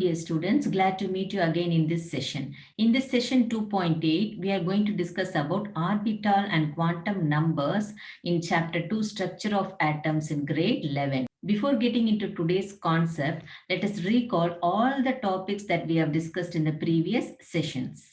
dear students, glad to meet you again in this session. In this session 2.8, we are going to discuss about orbital and quantum numbers in chapter 2, structure of atoms in grade 11. Before getting into today's concept, let us recall all the topics that we have discussed in the previous sessions.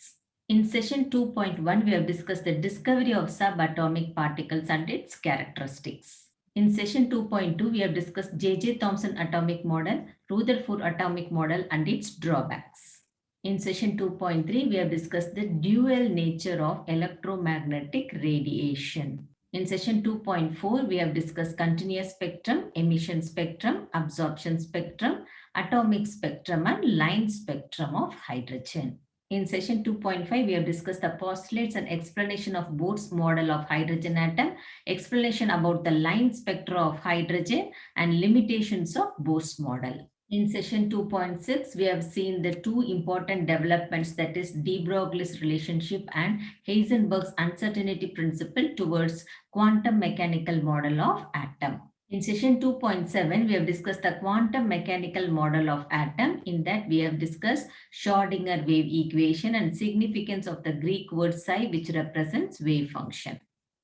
In session 2.1, we have discussed the discovery of subatomic particles and its characteristics. In session 2.2, we have discussed J.J. Thomson atomic model, Rutherford atomic model and its drawbacks. In session 2.3, we have discussed the dual nature of electromagnetic radiation. In session 2.4, we have discussed continuous spectrum, emission spectrum, absorption spectrum, atomic spectrum and line spectrum of hydrogen. In session 2.5, we have discussed the postulates and explanation of Bohr's model of hydrogen atom, explanation about the line spectra of hydrogen and limitations of Bohr's model. In session 2.6, we have seen the two important developments, that is de Broglie's relationship and Heisenberg's uncertainty principle towards quantum mechanical model of atom. In session 2.7, we have discussed the quantum mechanical model of atom. In that, we have discussed Schrödinger wave equation and significance of the Greek word psi, which represents wave function.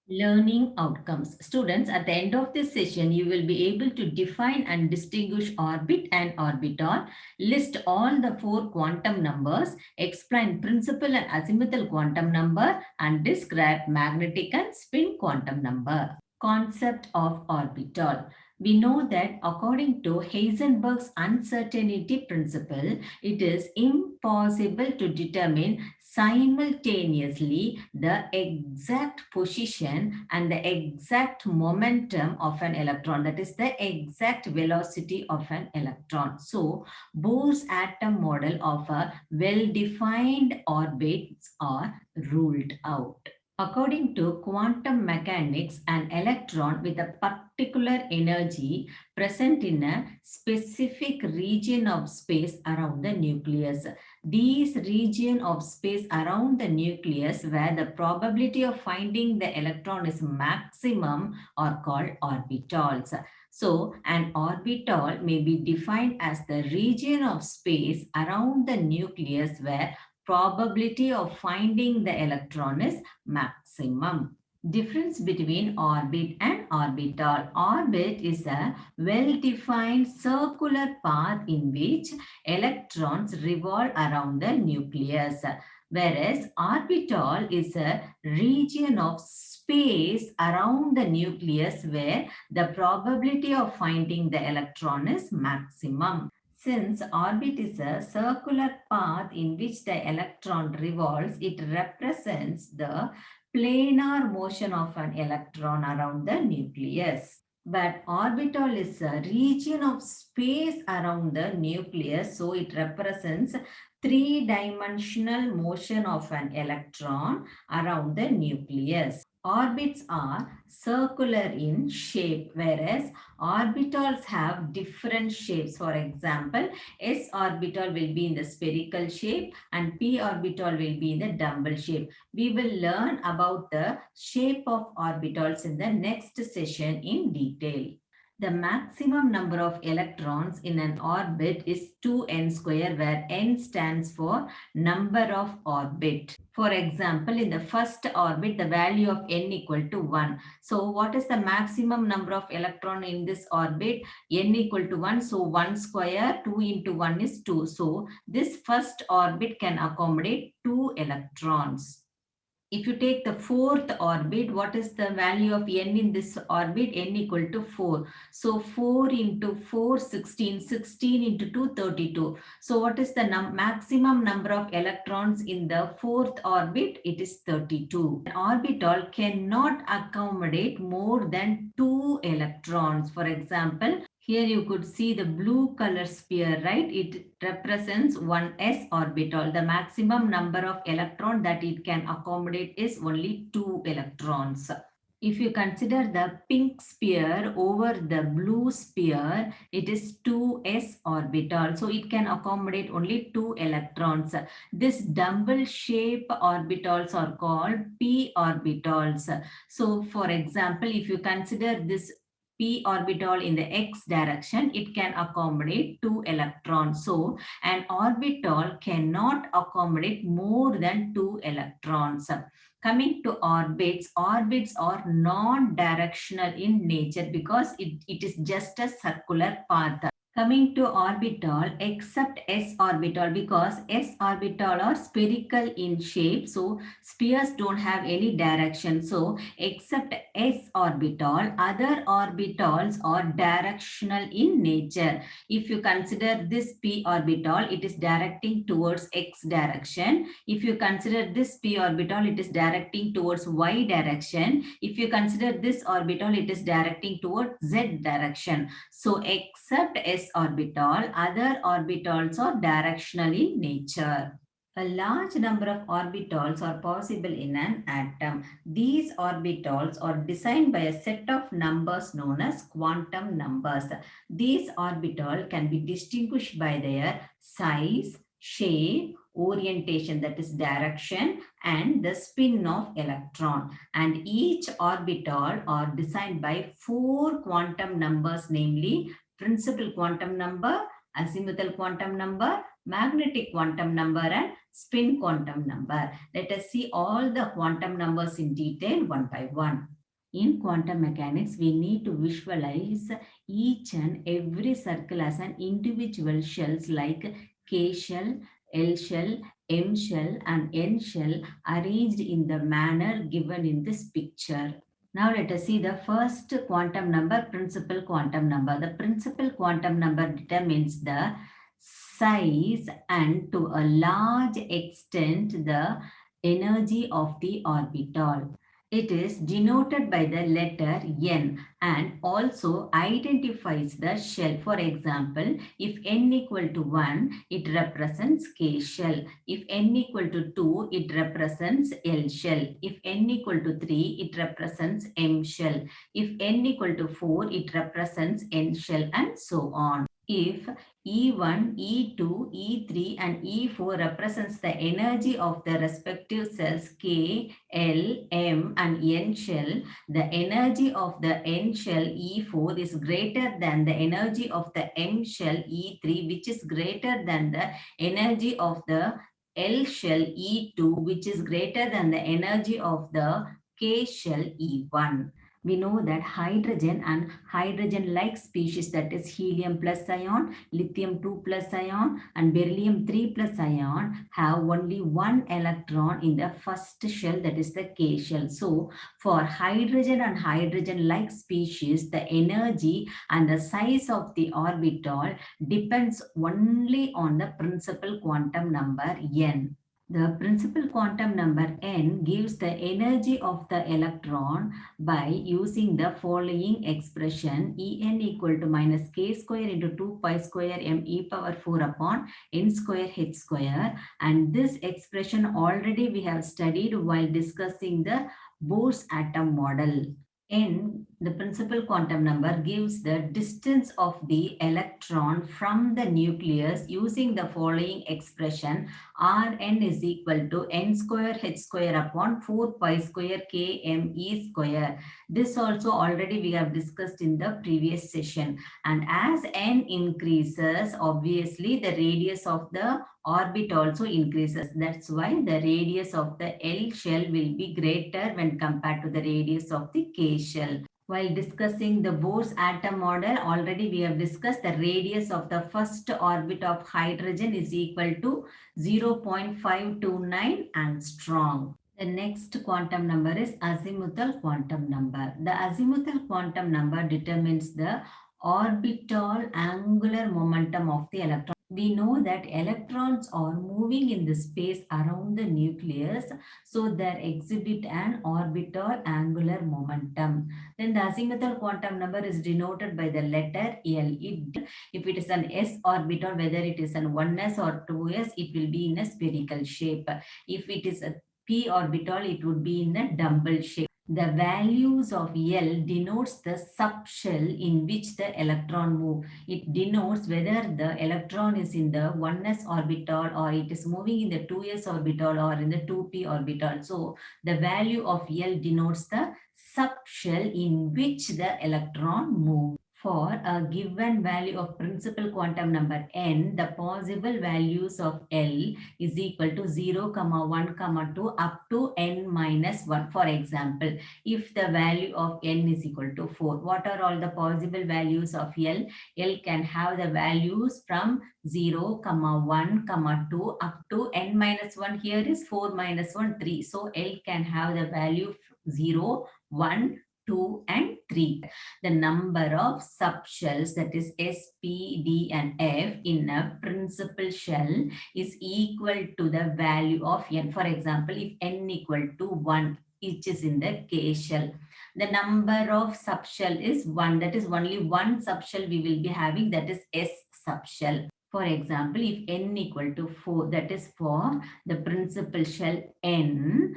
Learning outcomes. Students, at the end of this session, you will be able to define and distinguish orbit and orbital, list all the four quantum numbers, explain principal and azimuthal quantum number, and describe magnetic and spin quantum number. Concept of orbital. We know that according to Heisenberg's uncertainty principle, it is impossible to determine simultaneously the exact position and the exact momentum of an electron, that is the exact velocity of an electron. So Bohr's atom model of a well-defined orbits are ruled out. According to quantum mechanics, an electron with a particular energy present in a specific region of space around the nucleus. These region of space around the nucleus where the probability of finding the electron is maximum are called orbitals. So, an orbital may be defined as the region of space around the nucleus where probability of finding the electron is maximum. Difference between orbit and orbital. Orbit is a well-defined circular path in which electrons revolve around the nucleus, whereas orbital is a region of space around the nucleus where the probability of finding the electron is maximum. Since orbit is a circular path in which the electron revolves, it represents the planar motion of an electron around the nucleus. But orbital is a region of space around the nucleus, so it represents three-dimensional motion of an electron around the nucleus. Orbits are circular in shape, whereas orbitals have different shapes. For example, S orbital will be in the spherical shape and P orbital will be in the dumbbell shape. We will learn about the shape of orbitals in the next session in detail. The maximum number of electrons in an orbit is 2n square, where n stands for number of orbit. For example, in the first orbit, the value of n equal to 1. So what is the maximum number of electron in this orbit? N equal to 1. So 1 square, 2 into 1 is 2. So this first orbit can accommodate 2 electrons. If you take the fourth orbit, what is the value of n in this orbit? N equal to 4. So 4 into 4, 16. 16 into 2, 32. So what is the maximum number of electrons in the fourth orbit? It is 32. An orbital cannot accommodate more than 2 electrons. For example, here you could see the blue color sphere, right? It represents one s orbital. The maximum number of electrons that it can accommodate is only 2 electrons. If you consider the pink sphere over the blue sphere, it is 2s orbital. So it can accommodate only 2 electrons. This dumbbell shape orbitals are called p orbitals. So for example, if you consider this p orbital in the x direction, it can accommodate 2 electrons. So an orbital cannot accommodate more than 2 electrons. Coming to orbits, orbits are non-directional in nature because it is just a circular path. Coming to orbital, except s orbital, because s orbital are spherical in shape, so spheres don't have any direction. So except s orbital, other orbitals are directional in nature. If you consider this p orbital, it is directing towards x direction. If you consider this p orbital, it is directing towards y direction. If you consider this orbital, it is directing towards z direction. So except s orbital, other orbitals are directional in nature. A large number of orbitals are possible in an atom. These orbitals are designed by a set of numbers known as quantum numbers. These orbitals can be distinguished by their size, shape, orientation, that is direction, and the spin of electron. And each orbital are designed by 4 quantum numbers, namely principal quantum number, azimuthal quantum number, magnetic quantum number, and spin quantum number. Let us see all the quantum numbers in detail one by one. In quantum mechanics, we need to visualize each and every circle as an individual shells like K shell, L shell, M shell, and N shell arranged in the manner given in this picture. Now let us see the first quantum number, principal quantum number. The principal quantum number determines the size and to a large extent the energy of the orbital. It is denoted by the letter N and also identifies the shell. For example, if N equal to 1, it represents K shell. If N equal to 2, it represents L shell. If N equal to 3, it represents M shell. If N equal to 4, it represents N shell, and so on. If E1, E2, E3 and E4 represents the energy of the respective cells K, L, M and N shell, the energy of the N shell E4 is greater than the energy of the M shell E3, which is greater than the energy of the L shell E2, which is greater than the energy of the K shell E1. We know that hydrogen and hydrogen-like species, that is helium plus ion, lithium 2 plus ion and beryllium 3 plus ion, have only one electron in the first shell, that is the K shell. So for hydrogen and hydrogen-like species, the energy and the size of the orbital depends only on the principal quantum number N. The principal quantum number N gives the energy of the electron by using the following expression: En equal to minus k square into 2 pi square m e power 4 upon n square h square. And this expression already we have studied while discussing the Bohr's atom model. N, the principal quantum number, gives the distance of the electron from the nucleus using the following expression: Rn is equal to n square h square upon 4 pi square k m e square. This also already we have discussed in the previous session. And as n increases, obviously the radius of the orbit also increases. That's why the radius of the L shell will be greater when compared to the radius of the K shell. While discussing the Bohr's atom model, already we have discussed the radius of the first orbit of hydrogen is equal to 0.529 angstrom. The next quantum number is azimuthal quantum number. The azimuthal quantum number determines the orbital angular momentum of the electron. We know that electrons are moving in the space around the nucleus, so they exhibit an orbital angular momentum. Then the azimuthal quantum number is denoted by the letter L. If it is an s orbital, whether it is an 1s or 2s, it will be in a spherical shape. If it is a p orbital, it would be in a dumbbell shape. The values of L denotes the subshell in which the electron move. It denotes whether the electron is in the 1s orbital or it is moving in the 2s orbital or in the 2p orbital. So the value of L denotes the subshell in which the electron moves. For a given value of principal quantum number n, the possible values of L is equal to 0, 1, 2 up to n minus 1. For example, if the value of n is equal to 4, what are all the possible values of L? L can have the values from 0, 1, 2 up to n minus 1. Here is 4 minus 1, 3. So L can have the value 0, 1, 2 and 3. The number of subshells, that is S, P, D and F in a principal shell is equal to the value of n. For example, if n equal to 1, which is in the K shell, the number of subshell is 1. That is only one subshell we will be having, that is S subshell. For example, if n equal to 4, that is for the principal shell n.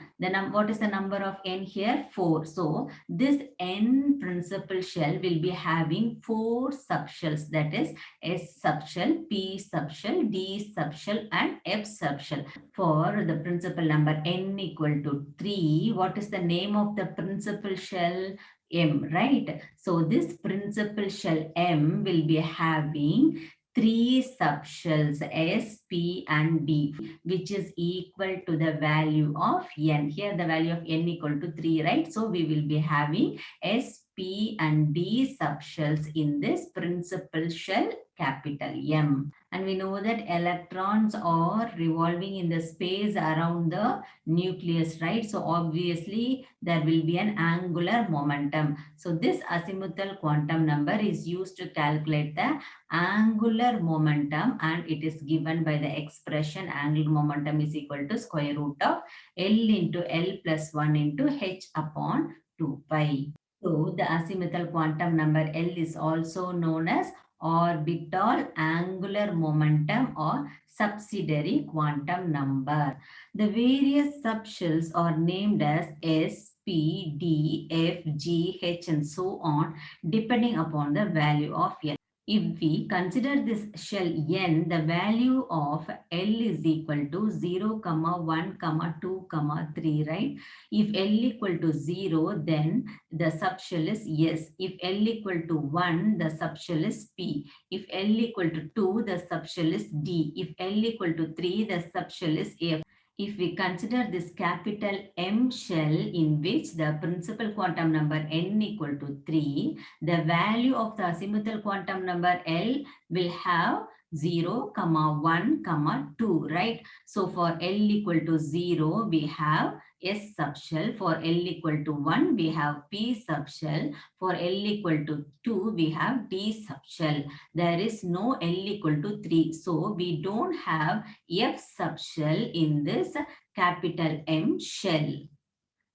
What is the number of n here? 4. So this n principal shell will be having 4 subshells, that is S subshell, P subshell, D subshell and F subshell. For the principal number n equal to 3, what is the name of the principal shell? M, right? So this principal shell M will be having 3 subshells S, P and D, which is equal to the value of n. Here the value of n equal to 3, right? So we will be having S, P and D subshells in this principal shell capital M. And we know that electrons are revolving in the space around the nucleus, right? So obviously there will be an angular momentum. So this azimuthal quantum number is used to calculate the angular momentum, and it is given by the expression angular momentum is equal to square root of L into L plus 1 into H upon 2 pi. So the azimuthal quantum number L is also known as orbital angular momentum or subsidiary quantum number. The various subshells are named as S, P, D, F, G, H and so on, depending upon the value of L. If we consider this shell n, the value of L is equal to 0, 1, 2, 3, right? If L equal to 0, then the subshell is S. If L equal to 1, the subshell is P. If L equal to 2, the subshell is D. If L equal to 3, the subshell is F. If we consider this capital M shell in which the principal quantum number n equal to 3, the value of the azimuthal quantum number L will have 0, 1, 2, right? So for L equal to 0, we have S subshell. For L equal to 1, we have P subshell. For L equal to 2, we have D subshell. There is no L equal to 3. So we don't have F subshell in this capital M shell.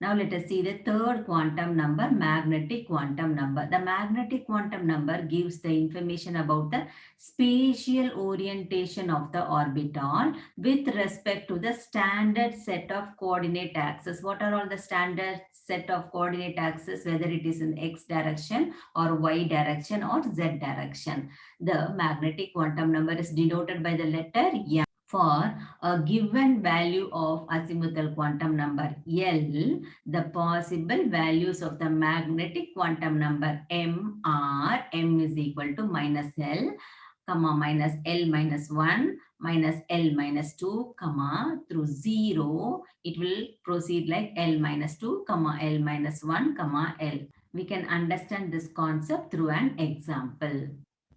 Now let us see the third quantum number, magnetic quantum number. The magnetic quantum number gives the information about the spatial orientation of the orbital with respect to the standard set of coordinate axes. What are all the standard set of coordinate axes, whether it is in X direction or Y direction or Z direction? The magnetic quantum number is denoted by the letter M. For a given value of azimuthal quantum number L, the possible values of the magnetic quantum number M are M is equal to minus L, minus L minus 1, minus L minus 2, through 0, it will proceed like L minus 2, L minus 1, L. We can understand this concept through an example.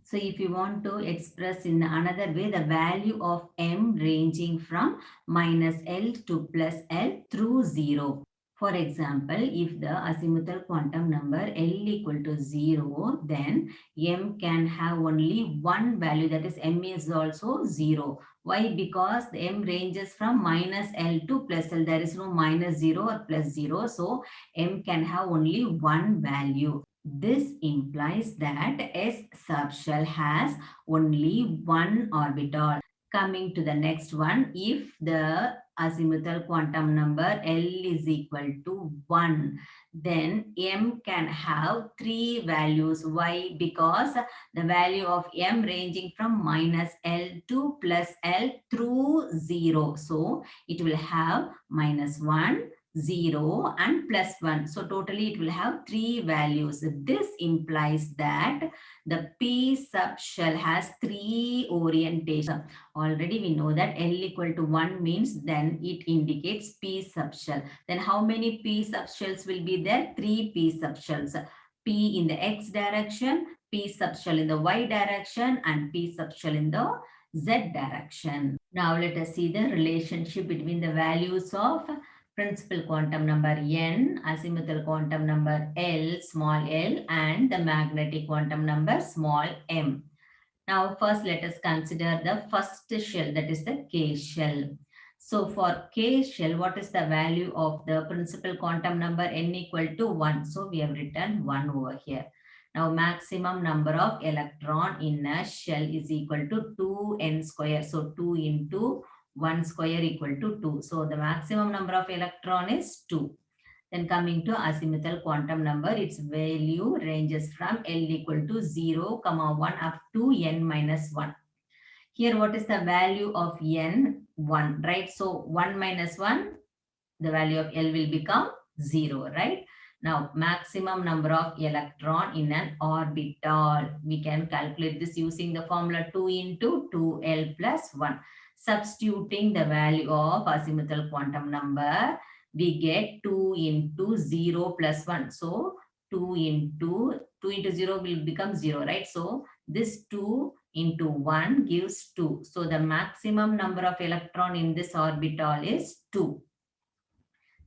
So if you want to express in another way, the value of M ranging from minus L to plus L through 0. For example, if the azimuthal quantum number L equal to 0, then M can have only one value, that is M is also 0. Why? Because the M ranges from minus L to plus L. There is no minus 0 or plus 0. So M can have only one value. This implies that S subshell has only one orbital. Coming to the next one, if the azimuthal quantum number L is equal to 1, then M can have 3 values. Why? Because the value of M ranging from minus L to plus L through 0. So it will have minus 1, 0 and plus 1. So totally it will have 3 values. This implies that the P subshell has 3 orientations. Already we know that L equal to 1 means then it indicates P subshell. Then how many P subshells will be there? 3 P subshells. P in the X direction, P subshell in the Y direction and P subshell in the Z direction. Now let us see the relationship between the values of principal quantum number N, azimuthal quantum number L, small l, and the magnetic quantum number small m. Now first let us consider the first shell, that is the K shell. So for K shell, what is the value of the principal quantum number N equal to 1? So we have written 1 over here. Now maximum number of electron in a shell is equal to 2n square. So 2 into 1 square equal to 2. So the maximum number of electron is 2. Then coming to azimuthal quantum number, its value ranges from L equal to 0, 1 up to n minus 1. Here what is the value of n? 1, right? So 1 minus 1, the value of L will become 0, right? Now maximum number of electron in an orbital. We can calculate this using the formula 2 into 2L plus 1. Substituting the value of azimuthal quantum number, we get 2 into 0 plus 1. So 2 into 0 will become 0, right? So this 2 into 1 gives 2. So the maximum number of electron in this orbital is 2.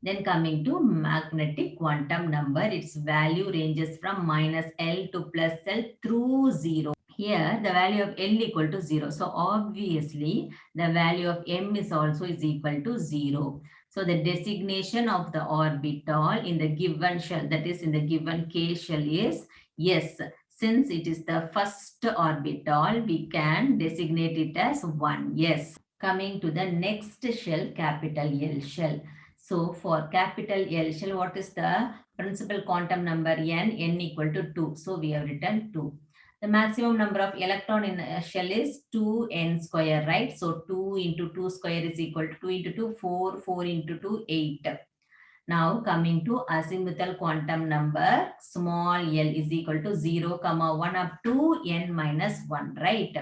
Then coming to magnetic quantum number, its value ranges from minus L to plus L through 0. Here the value of L equal to 0. So obviously the value of M is also is equal to 0. So the designation of the orbital in the given shell, that is in the given K shell, is yes. Since it is the first orbital, we can designate it as 1. Yes. Coming to the next shell, capital L shell. So for capital L shell, what is the principal quantum number N? N equal to 2. So we have written 2. The maximum number of electron in a shell is 2n square, right? So 2 into 2 square is equal to 2 into 2, 4, 4 into 2, 8. Now coming to azimuthal quantum number, small l is equal to 0, 1 up to n minus 1, right?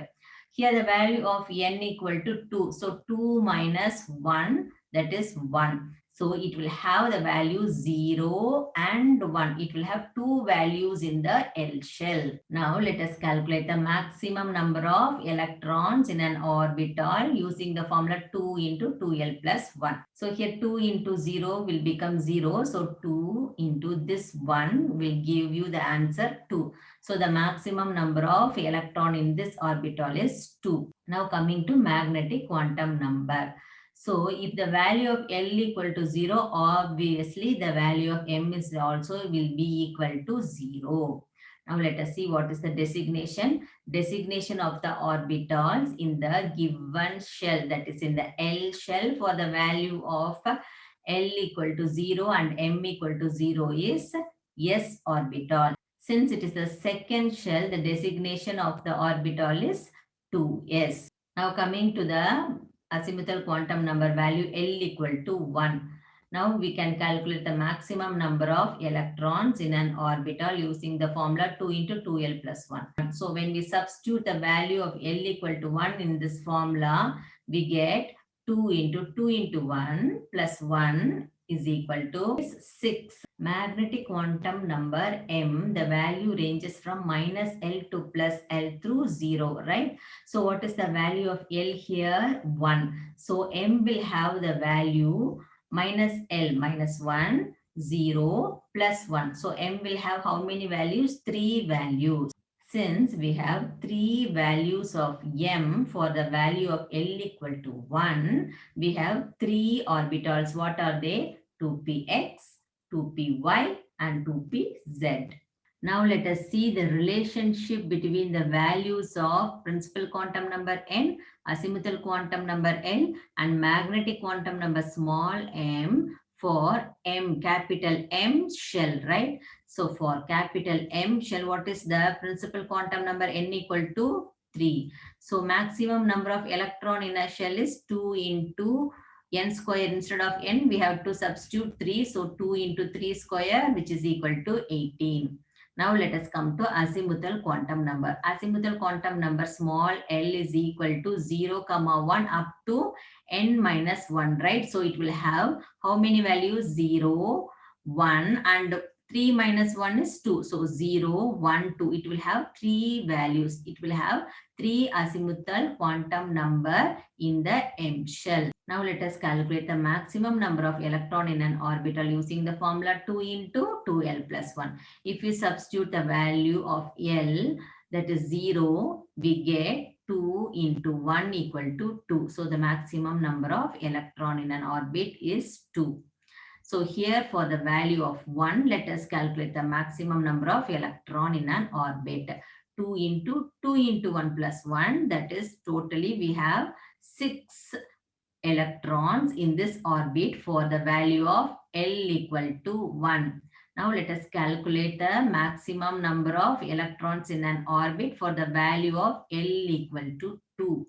Here the value of n equal to 2. So 2 minus 1, that is 1. So it will have the value 0 and 1. It will have 2 values in the L shell. Now let us calculate the maximum number of electrons in an orbital using the formula 2 into 2L plus 1. So here 2 into 0 will become 0. So 2 into this 1 will give you the answer 2. So the maximum number of electron in this orbital is 2. Now coming to magnetic quantum number. So if the value of L equal to 0, obviously the value of M is also will be equal to 0. Now let us see what is the designation. Designation of the orbitals in the given shell, that is in the L shell, for the value of L equal to 0 and M equal to 0 is S orbital. Since it is the second shell, the designation of the orbital is 2s. Now coming to the azimuthal quantum number value L equal to 1. Now we can calculate the maximum number of electrons in an orbital using the formula 2 into 2L plus 1. So when we substitute the value of L equal to 1 in this formula, we get 2 into 2 into 1 plus 1 is equal to 6. Magnetic quantum number M, the value ranges from minus L to plus L through 0, right? So what is the value of L here? 1. So M will have the value minus L, minus 1, 0, plus 1. So M will have how many values? 3 values. Since we have 3 values of M for the value of L equal to 1, we have 3 orbitals. What are they? 2px, 2py and 2pz. Now let us see the relationship between the values of principal quantum number n, azimuthal quantum number L, and magnetic quantum number small m for M, capital M shell, right? So for capital M shell, what is the principal quantum number n equal to 3. So maximum number of electron in a shell is 2 into n square. Instead of n, we have to substitute 3. So 2 into 3 square, which is equal to 18. Now let us come to azimuthal quantum number. Azimuthal quantum number small l is equal to 0, 1 up to n minus 1, right? So it will have how many values? 0, 1, and 3 minus 1 is 2. So 0, 1, 2. It will have 3 values. It will have 3 azimuthal quantum number in the M shell. Now let us calculate the maximum number of electron in an orbital using the formula 2 into 2l plus 1. If we substitute the value of L, that is 0, we get 2 into 1 equal to 2. So the maximum number of electron in an orbit is 2. So here for the value of 1, let us calculate the maximum number of electron in an orbit. 2 into 1 plus 1, that is totally we have 6 electrons in this orbit for the value of L equal to 1. Now let us calculate the maximum number of electrons in an orbit for the value of L equal to 2.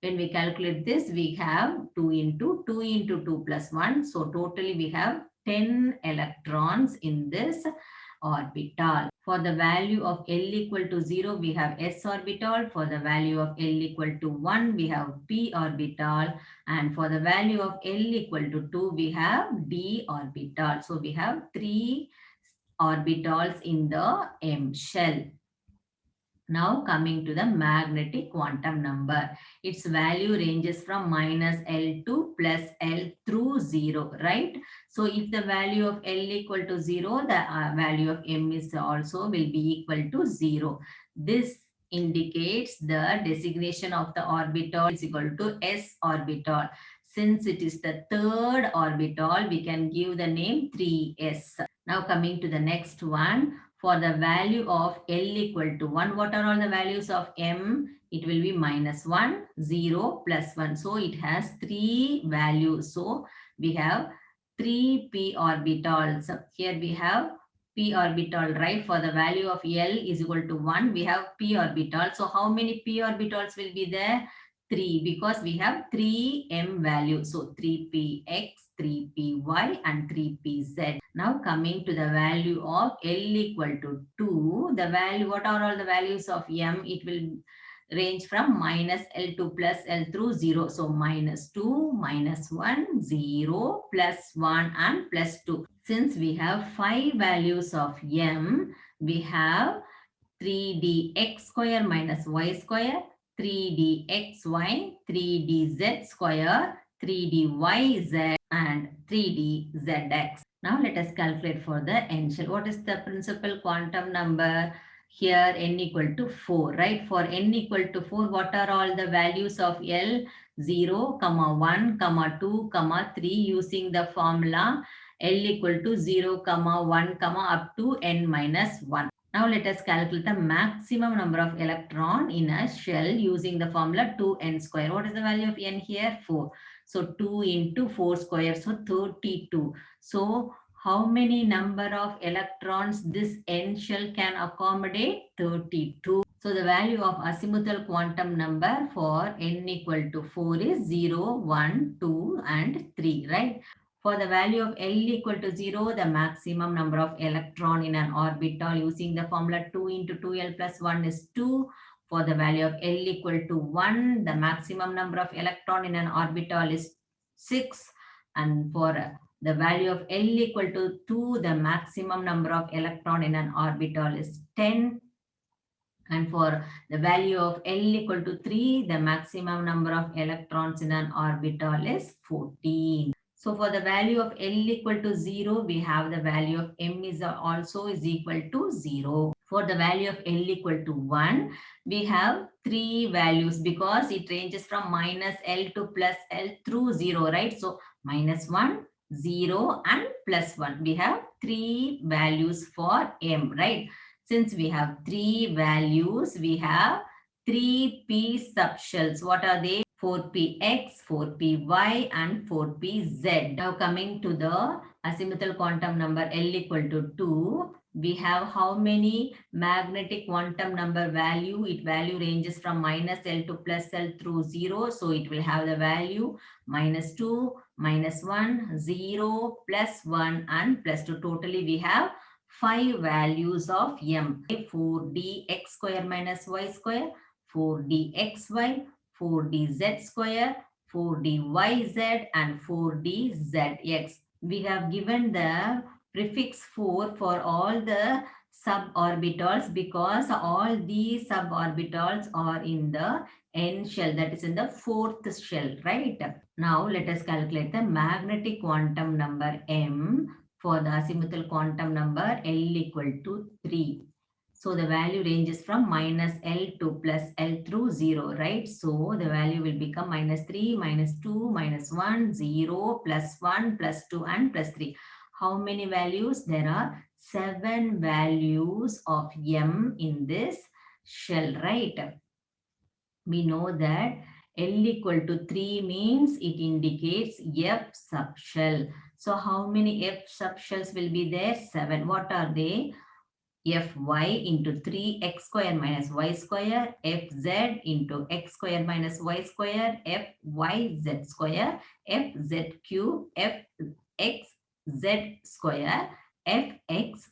When we calculate this, we have 2 into 2 plus 1. So totally we have 10 electrons in this orbital. For the value of L equal to 0, we have s orbital. For the value of L equal to 1, we have p orbital. And for the value of L equal to 2, we have d orbital. So we have 3 orbitals in the M shell. Now coming to the magnetic quantum number. Its value ranges from minus L to plus L through 0, right? So if the value of L equal to 0, the value of M is also will be equal to 0. This indicates the designation of the orbital is equal to s orbital. Since it is the third orbital, we can give the name 3s. Now coming to the next one. For the value of L equal to 1, what are all the values of M? It will be minus 1, 0, plus 1. So it has 3 values. So we have 3 p orbitals. Here we have p orbital, right? For the value of L is equal to 1, we have p orbital. So how many p orbitals will be there? 3, because we have 3 m values. So 3px, 3py and 3pz. Now coming to the value of L equal to 2, the value, what are all the values of M? It will range from minus L to plus L through 0. So minus 2, minus 1, 0, plus 1 and plus 2. Since we have 5 values of M, we have 3dx square minus y square, 3dxy, 3dz square, 3dyz and 3dzx. Now let us calculate for the n shell. What is the principal quantum number? Here n equal to 4, right? For n equal to 4, what are all the values of L? 0, 1, 2, 3 using the formula L equal to 0, 1, up to n minus 1. Now let us calculate the maximum number of electron in a shell using the formula 2n square. What is the value of n here? 4. So 2 into 4 square, so 32. So how many number of electrons this n shell can accommodate? 32. So the value of azimuthal quantum number for n equal to 4 is 0, 1, 2 and 3, right? For the value of L equal to 0, the maximum number of electron in an orbital using the formula 2 into 2L plus 1 is 2. For the value of L equal to 1, the maximum number of electron in an orbital is 6. And for the value of L equal to 2, the maximum number of electron in an orbital is 10. And for the value of L equal to 3, the maximum number of electrons in an orbital is 14. So for the value of L equal to 0, we have the value of M is also is equal to 0. For the value of L equal to 1, we have 3 values because it ranges from minus L to plus L through 0, right? So minus 1, 0 and plus 1. We have 3 values for M, right? Since we have three values, we have three p subshells. What are they? 4px, 4py and 4pz. Now coming to the azimuthal quantum number L equal to 2, we have how many magnetic quantum number value? It value ranges from minus L to plus L through 0. So it will have the value minus 2, minus 1, 0, plus 1 and plus 2. Totally we have 5 values of m. 4d x square minus y square, 4d xy, 4dz square, 4dyz and 4dzx. We have given the prefix 4 for all the suborbitals because all these suborbitals are in the n shell, that is in the fourth shell, right? Now let us calculate the magnetic quantum number m for the azimuthal quantum number L equal to 3. So the value ranges from minus L to plus L through 0, right? So the value will become minus 3, minus 2, minus 1, 0, plus 1, plus 2 and plus 3. How many values? There are 7 values of m in this shell, right? We know that L equal to 3 means it indicates F subshell. So how many F subshells will be there? 7. What are they? Fy into 3x square minus y square, Fz into x square minus y square, Fyz square, Fz cube, Fxz square, Fxyz,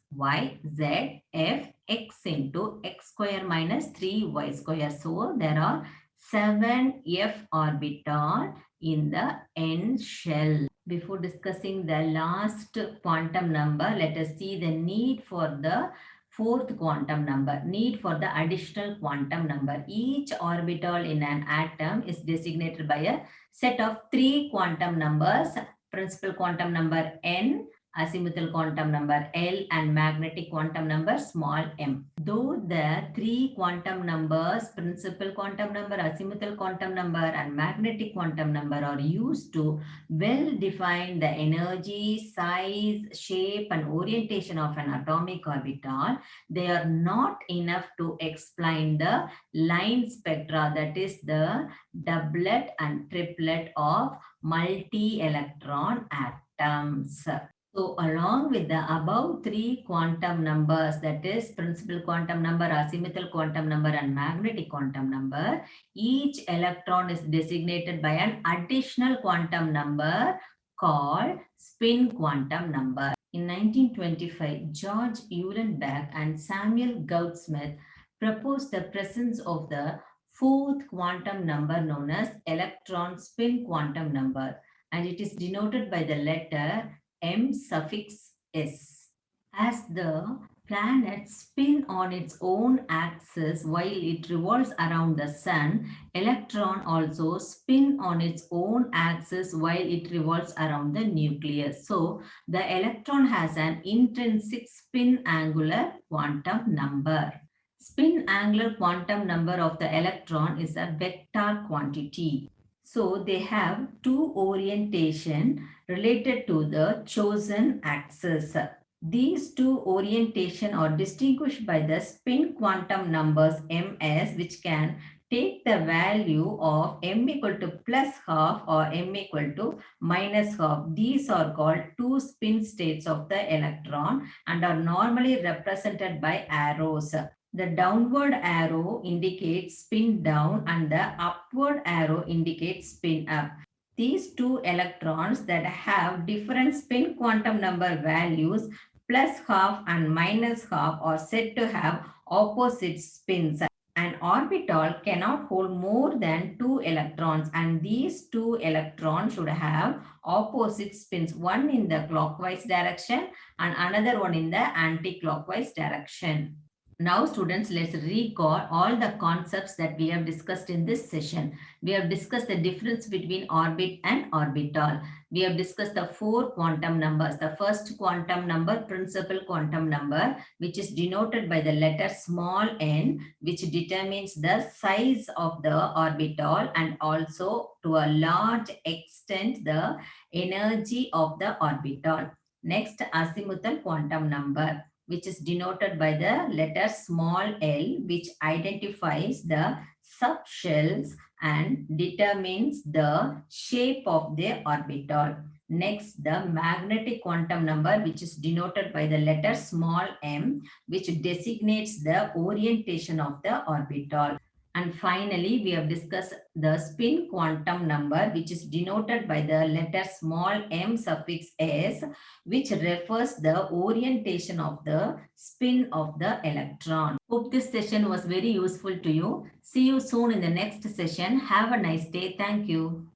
Fx into x square minus 3y square. So there are 7 F orbital in the n shell. Before discussing the last quantum number, let us see the need for the fourth quantum number, need for the additional quantum number. Each orbital in an atom is designated by a set of 3 quantum numbers: principal quantum number n, azimuthal quantum number L and magnetic quantum number small m. Though the 3 quantum numbers, principal quantum number, azimuthal quantum number and magnetic quantum number are used to well define the energy, size, shape and orientation of an atomic orbital, they are not enough to explain the line spectra, that is the doublet and triplet of multi-electron atoms. So along with the above 3 quantum numbers, that is principal quantum number, azimuthal quantum number and magnetic quantum number, each electron is designated by an additional quantum number called spin quantum number. In 1925, George Uhlenbeck and Samuel Goudsmit proposed the presence of the fourth quantum number known as electron spin quantum number, and it is denoted by the letter m suffix s. As the planet spin on its own axis while it revolves around the sun, electron also spin on its own axis while it revolves around the nucleus. So the electron has an intrinsic spin angular quantum number. Spin angular quantum number of the electron is a vector quantity. So they have two orientation related to the chosen axis. These two orientation are distinguished by the spin quantum numbers ms, which can take the value of m equal to plus half or m equal to minus half. These are called two spin states of the electron and are normally represented by arrows. The downward arrow indicates spin down and the upward arrow indicates spin up. These two electrons that have different spin quantum number values plus half and minus half are said to have opposite spins. An orbital cannot hold more than 2 electrons, and these 2 electrons should have opposite spins, one in the clockwise direction and another one in the anti-clockwise direction. Now students, let's recall all the concepts that we have discussed in this session. We have discussed the difference between orbit and orbital. We have discussed the 4 quantum numbers. The first quantum number, principal quantum number, which is denoted by the letter small n, which determines the size of the orbital and also to a large extent the energy of the orbital. Next, azimuthal quantum number, which is denoted by the letter small l, which identifies the subshells and determines the shape of the orbital. Next, the magnetic quantum number, which is denoted by the letter small m, which designates the orientation of the orbital. And finally, we have discussed the spin quantum number, which is denoted by the letter small m suffix s, which refers the orientation of the spin of the electron. Hope this session was very useful to you. See you soon in the next session. Have a nice day. Thank you.